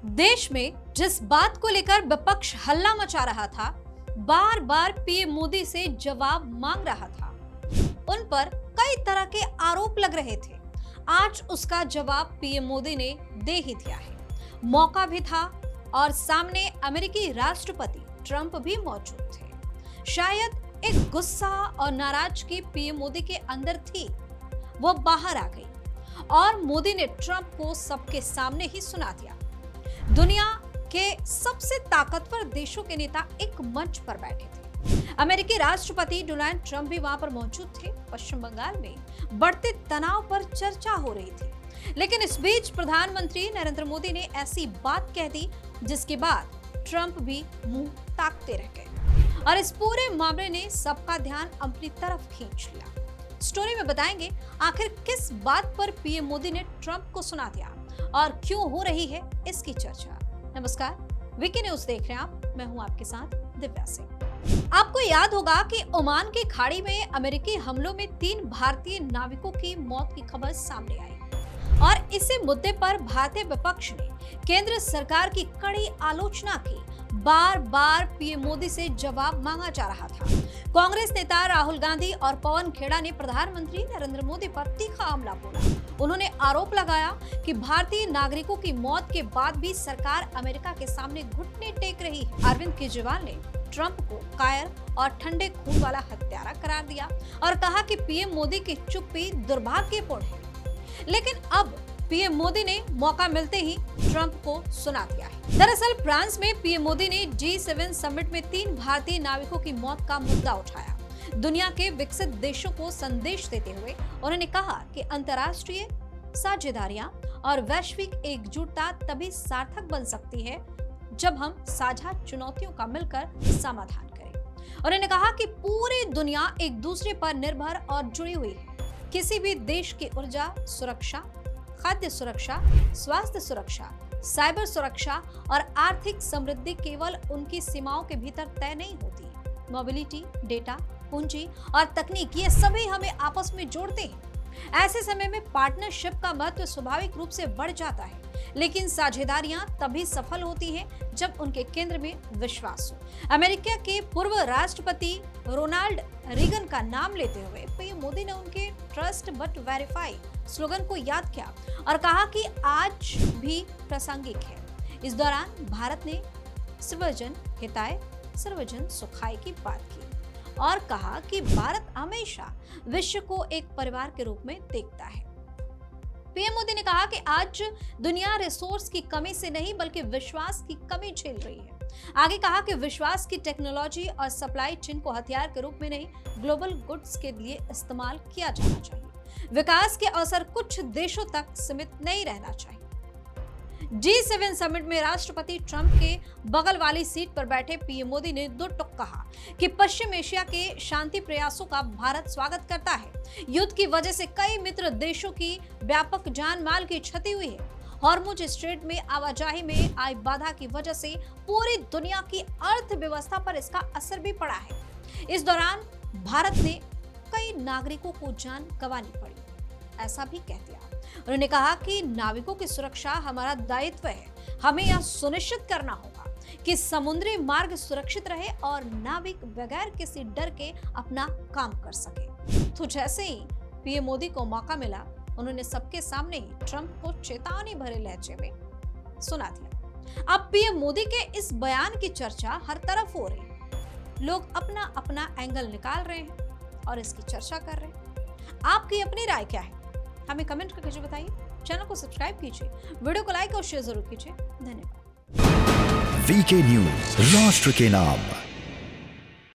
देश में जिस बात को लेकर विपक्ष हल्ला मचा रहा था, बार बार पीएम मोदी से जवाब मांग रहा था, उन पर कई तरह के आरोप लग रहे थे। आज उसका जवाब पीएम मोदी ने दे ही दिया है। मौका भी था और सामने अमेरिकी राष्ट्रपति ट्रंप भी मौजूद थे। शायद एक गुस्सा और नाराजगी पीएम मोदी के अंदर थी, वो बाहर आ गई और मोदी ने ट्रंप को सबके सामने ही सुना दिया। दुनिया के सबसे ताकतवर देशों के नेता एक मंच पर बैठे थे। अमेरिकी राष्ट्रपति डोनाल्ड ट्रंप भी वहां पर मौजूद थे। पश्चिम बंगाल में बढ़ते तनाव पर चर्चा हो रही थी, लेकिन इस बीच प्रधानमंत्री नरेंद्र मोदी ने ऐसी बात कह दी जिसके बाद ट्रंप भी मुंह ताकते रह गए और इस पूरे मामले ने सबका ध्यान अपनी तरफ खींच लिया। स्टोरी में बताएंगे आखिर किस बात पर पीएम मोदी ने ट्रंप को सुना दिया और क्यों हो रही है इसकी चर्चा। नमस्कार, वीके न्यूज देख रहे हैं आप, मैं हूं आपके साथ दिव्या सिंह। आपको याद होगा कि ओमान की खाड़ी में अमेरिकी हमलों में 3 भारतीय नाविकों की मौत की खबर सामने आई और इसी मुद्दे पर भारतीय विपक्ष ने केंद्र सरकार की कड़ी आलोचना की। बार बार पीएम मोदी से जवाब मांगा जा रहा था। कांग्रेस नेता राहुल गांधी और पवन खेड़ा ने प्रधानमंत्री नरेंद्र मोदी पर तीखा हमला बोला। उन्होंने आरोप लगाया कि भारतीय नागरिकों की मौत के बाद भी सरकार अमेरिका के सामने घुटने टेक रही है। अरविंद केजरीवाल ने ट्रंप को कायर और ठंडे खून वाला हत्यारा करार दिया और कहा कि पीएम मोदी की चुप्पी दुर्भाग्यपूर्ण है। लेकिन अब पीएम मोदी ने मौका मिलते ही ट्रंप को सुना दिया है। दरअसल फ्रांस में पीएम मोदी ने G7 समिट में 3 भारतीय नाविकों की मौत का मुद्दा उठाया। दुनिया के विकसित देशों को संदेश देते हुए उन्होंने कहा कि अंतर्राष्ट्रीय साझेदारियां और वैश्विक एकजुटता तभी सार्थक बन सकती है जब हम साझा चुनौतियों का मिलकर समाधान करें। उन्होंने कहा कि पूरी दुनिया एक दूसरे पर निर्भर और जुड़ी हुई है। किसी भी देश की ऊर्जा सुरक्षा, खाद्य सुरक्षा, स्वास्थ्य सुरक्षा, साइबर सुरक्षा और आर्थिक समृद्धि केवल उनकी सीमाओं के भीतर तय नहीं होती। मोबिलिटी, डेटा, पूंजी और तकनीक, ये सभी हमें आपस में जोड़ते हैं। ऐसे समय में पार्टनरशिप का महत्व स्वाभाविक रूप से बढ़ जाता है, लेकिन साझेदारियां तभी सफल होती हैं जब उनके केंद्र में विश्वास हो। अमेरिका के पूर्व राष्ट्रपति रोनाल्ड रीगन का नाम लेते हुए पीएम मोदी ने उनके ट्रस्ट बट वेरीफाई स्लोगन को याद किया और कहा कि आज भी प्रासंगिक है। इस दौरान भारत ने सर्वजन हिताय सर्वजन सुखाय की बात की और कहा कि भारत हमेशा विश्व को एक परिवार के रूप में देखता है। पीएम मोदी ने कहा कि आज दुनिया रिसोर्स की कमी से नहीं बल्कि विश्वास की कमी झेल रही है। आगे कहा कि विश्वास की टेक्नोलॉजी और सप्लाई चेन को हथियार के रूप में नहीं, ग्लोबल गुड्स के लिए इस्तेमाल किया जाना चाहिए। विकास के अवसर कुछ देशों तक सीमित नहीं रहना चाहिए। G7 समिट में राष्ट्रपति ट्रंप के बगल वाली सीट पर बैठे पीएम मोदी ने 2 टूक कहा कि पश्चिम एशिया के शांति प्रयासों का भारत स्वागत करता है। युद्ध की वजह से कई मित्र देशों की व्यापक जान माल की क्षति हुई है। हॉर्मुज स्ट्रेट में आवाजाही में आई बाधा की वजह से पूरी दुनिया की अर्थव्यवस्था पर इसका असर भी पड़ा है। इस दौरान भारत ने कई नागरिकों को जान गंवानी पड़ी, ऐसा भी कह दिया। उन्होंने कहा कि नाविकों की सुरक्षा हमारा दायित्व है। हमें यह सुनिश्चित करना होगा कि समुद्री मार्ग सुरक्षित रहे और नाविक बगैर किसी डर के अपना काम कर सके। तो जैसे ही पीएम मोदी को मौका मिला, उन्होंने सबके सामने ही ट्रंप को चेतावनी भरे लहजे में सुना दिया। अब पीएम मोदी के इस बयान की चर्चा हर तरफ हो रही है। लोग अपना अपना एंगल निकाल रहे हैं और इसकी चर्चा कर रहे हैं। आपकी अपनी राय क्या है? हमें कमेंट करके बताइए। चैनल को सब्सक्राइब कीजिए, वीडियो को लाइक और शेयर जरूर कीजिए। धन्यवाद। वीके न्यूज, राष्ट्र के नाम।